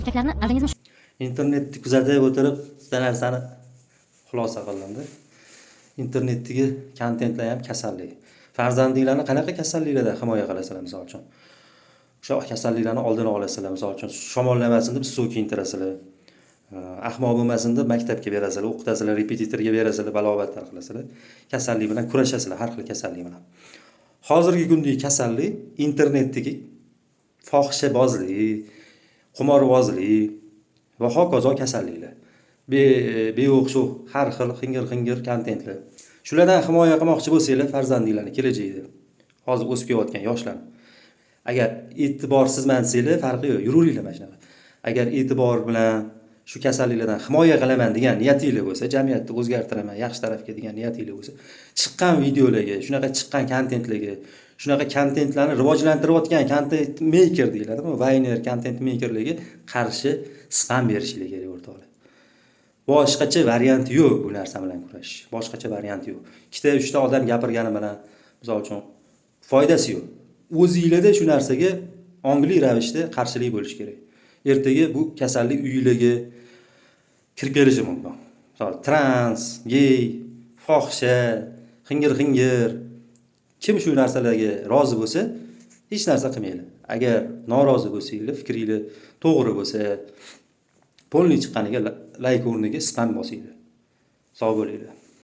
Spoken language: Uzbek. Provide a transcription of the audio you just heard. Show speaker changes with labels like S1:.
S1: Chechaklarni organizm
S2: Internetni kuzatib o'tirib bitta narsani xulosa qildim-da. Internetdagi kontentlar ham kasallik. Farzandinglarni qanaqa kasalliklardan himoya qilasizlar, misol uchun? O'sha kasalliklarni oldini olasizlar, misol uchun shamollamasin deb suv kiyintirasizlar. Ahmoq bo'lmasin deb maktabga berasizlar, o'qitasizlar, repetitorga berasizlar, balobatlar qilasizlar. Kasallik bilan kurashasizlar, har xil kasallik bilan. Hozirgi kundagi kasallik internetdagi fohishabozlik, qimorbozlik va hokazo kasalliklar. Beo'xshov har xil xingir kontentlar. Shulardan himoya qilmoqchi bo'lsanglar farzandinglarni kelajakda, hozir o'sib kelayotgan yoshlar. Agar e'tiborsizman desanglar farqi yo'q, yuraveringlar mana shunaqa. Agar e'tibor bilan shu kasalliklardan himoya qilaman degan niyatinglar bo'lsa, jamiyatni o'zgartiraman, yaxshi tarafga degan niyatinglar bo'lsa, chiqqan videolarga, shunaqa chiqqan kontentlarga, shunaqa kontentlarni rivojlantirayotgan content maker deyiladimi, Vayner content makerlarga qarshi spam berishinglar kerak o'rtoqlar. Boshqacha variant yo'q bu narsa bilan kurashish. Boshqacha variant yo'q. 2-3 ta odam gapirgani bilan, misol uchun, foydasi yo'q. O'zingizlarda shu narsaga ongli ravishda qarshilik bo'lish kerak. Ertaga bu kasallik uyingizga kirib kelishi mumkin. Misol trans, gey, fohisha, xingir kim shu narsalarga rozi bo'lsa, hech narsa qilmaydi. Agar norozi bo'lsanglar, fikringiz to'g'ri bo'lsa, polni chiqqaniga like o'rniga spam bosinglar. Sog' bo'linglar.